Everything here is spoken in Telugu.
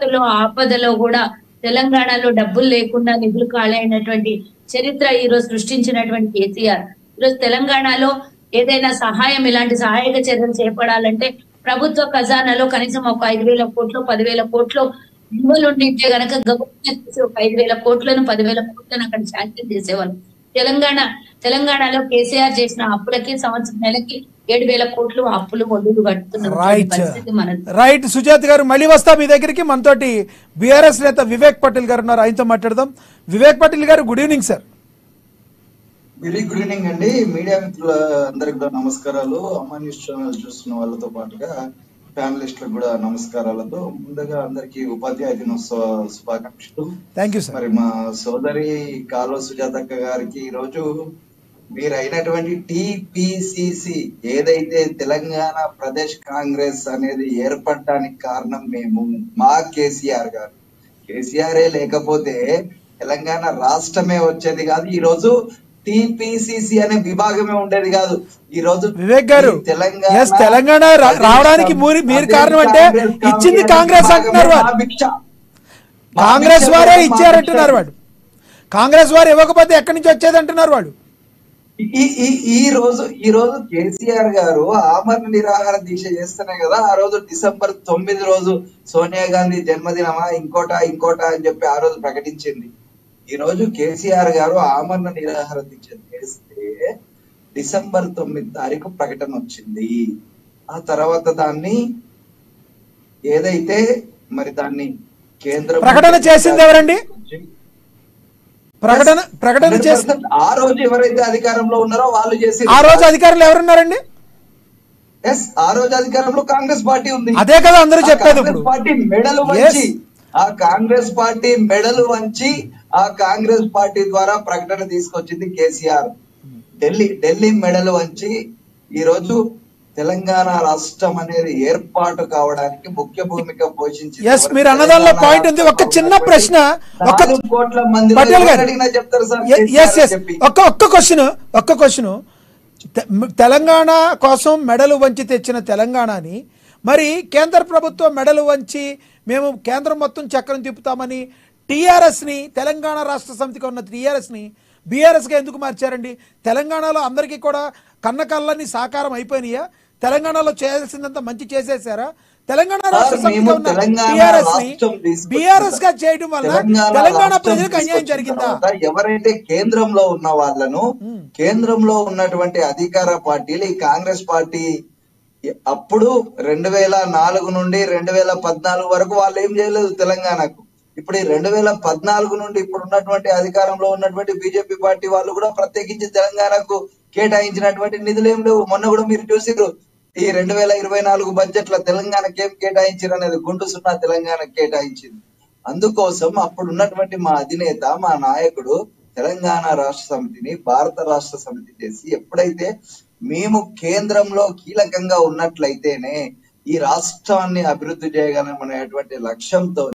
ఆపదలో కూడా తెలంగాణలో డబ్బులు లేకుండా నిధులు కాలేనటువంటి చరిత్ర ఈ రోజు సృష్టించినటువంటి కేసీఆర్. ఈరోజు తెలంగాణలో ఏదైనా సహాయం ఇలాంటి సహాయక చర్యలు చేపడాలంటే ప్రభుత్వ ఖజానాలో కనీసం ఒక 5,000 కోట్లు 10,000 కోట్లు నిధులుండింటే గనక గవర్నమెంట్ ఒక 5,000 కోట్లను 10,000 కోట్లను అక్కడ శాంక్షన్ చేసేవాళ్ళు. తెలంగాణలో కేసీఆర్ చేసిన అప్పులకి సంవత్సరం నెలకి 7,000 కోట్లు అప్పులు వడ్డీలు కట్టుతున్న పరిస్థితి మనది. రైట్ సుజాత గారు, మళ్ళీ వస్తా మీ దగ్గరికి. మనతోటి బీఆర్ఎస్ నేత వివేక్ పటేల్ గారు ఉన్నారు, ఆయనతో మాట్లాడదాం. వివేక్ పటేల్ గారు, good evening sir. Very good evening అండి. మీడియా మిత్రులందరికీ కూడా నమస్కారాలు. అమ్మా న్యూస్ ఛానల్ చూస్తున్న వాళ్ళతో పాటుగా ప్యానలిస్టులకు కూడా నమస్కారాలతో ముందుగా అందరికి ఉపాధ్యాయ దినోత్సవ శుభాకాంక్షలు. Thank you sir. మరి మా సోదరి కాలువ సుజాతక్క గారికి ఈ రోజు మీరు అయినటువంటి టిపిసిసి ఏదైతే తెలంగాణ ప్రదేశ్ కాంగ్రెస్ అనేది ఏర్పడటానికి కారణం మా కేసీఆర్ గారు. కేసీఆరే లేకపోతే తెలంగాణ రాష్ట్రమే వచ్చేది కాదు. ఈ రోజు టిపిసిసి అనే విభాగమే ఉండేది కాదు. ఈ రోజు వివేక్ గారు, తెలంగాణ రావడానికి మీరు కారణం అంటే ఇచ్చింది కాంగ్రెస్ అంటున్నారు. కాంగ్రెస్ వారే ఇచ్చారంటున్నారు వాడు. కాంగ్రెస్ వారు ఇవ్వకపోతే ఎక్కడి నుంచి వచ్చేది అంటున్నారు వాడు. ఈ రోజు కేసీఆర్ గారు ఆమరణ నిరాహార దీక్ష చేస్తేనే కదా ఆ రోజు డిసెంబర్ 9 రోజు సోనియా గాంధీ జన్మదినమా ఇంకోట అని చెప్పి ఆ రోజు ప్రకటించింది. ఈ రోజు కేసీఆర్ గారు ఆమరణ నిరాహార దీక్ష చేస్తే డిసెంబర్ 9 తారీఖు ప్రకటన వచ్చింది. ఆ తర్వాత దాన్ని ఏదైతే మరి దాన్ని కేంద్ర ప్రకటన చేసింది ఎవరండి? ప్రకటన చేసి ఆ రోజు ఎవరైతే అధికారంలో ఉన్నారో వాళ్ళు చేసి ఆ రోజు అధికారంలో ఎవరున్నారండి? ఆ రోజు అధికారంలో కాంగ్రెస్ పార్టీ ఉంది. అదే కదా అందరూ చెప్పేది. పార్టీ మెడలు వంచి ఆ కాంగ్రెస్ పార్టీ మెడలు వంచి ఆ కాంగ్రెస్ పార్టీ ద్వారా ప్రకటన తీసుకొచ్చింది కేసీఆర్. ఢిల్లీ మెడలు వంచి ఈ రోజు తెలంగాణ రాష్ట్రం అనేది ఏర్పాటు కావడానికి ముఖ్య భూమిక పోషించింది. మీరు అన్నదానిలో పాయింట్ ఉంది. ఒక చిన్న ప్రశ్న, 4 కోట్ల మంది అడిగినా చెప్తారు సార్. ఒక్క క్వశ్చన్. తెలంగాణ కోసం మెడలు వంచి తెచ్చిన తెలంగాణని మరి కేంద్ర ప్రభుత్వం మెడలు వంచి మేము కేంద్రం మొత్తం చక్రం తిప్పుతామని టీఆర్ఎస్ని, తెలంగాణ రాష్ట్ర సమితిగా ఉన్న టీఆర్ఎస్ని బీఆర్ఎస్గా ఎందుకు మార్చారండి? తెలంగాణలో అందరికీ కూడా కళ్ళని సాకారం అయిపోయినాయా? తెలంగాణలో చేయాల్సిందంతా మంచి చేసేసారా? తెలంగాణ రాష్ట్ర సమితిగా ఉన్న టీఆర్ఎస్ని బీఆర్ఎస్ గా చేయడం వల్ల తెలంగాణ ప్రజలకు అన్యాయం జరిగిందా? ఎవరైతే కేంద్రంలో ఉన్న వాళ్ళను, కేంద్రంలో ఉన్నటువంటి అధికార పార్టీలు, ఈ కాంగ్రెస్ పార్టీ అప్పుడు 2004 నుండి 2014 వరకు వాళ్ళు ఏం చేయలేదు తెలంగాణకు. ఇప్పుడు ఈ 2014 నుండి ఇప్పుడు ఉన్నటువంటి అధికారంలో ఉన్నటువంటి బీజేపీ పార్టీ వాళ్ళు కూడా ప్రత్యేకించి తెలంగాణకు కేటాయించినటువంటి నిధులు ఏం లేవు. మొన్న కూడా మీరు చూసిరు ఈ 2024 బడ్జెట్ లో తెలంగాణకి ఏం కేటాయించారు అనేది గుండు సున్నా తెలంగాణకు కేటాయించింది. అందుకోసం అప్పుడు ఉన్నటువంటి మా అధినేత, మా నాయకుడు తెలంగాణ రాష్ట్ర సమితిని భారత రాష్ట్ర సమితి చేసి ఎప్పుడైతే మేము కేంద్రంలో కీలకంగా ఉన్నట్లయితేనే ఈ రాష్ట్రాన్ని అభివృద్ధి చేయగలం అనేటువంటి లక్ష్యంతో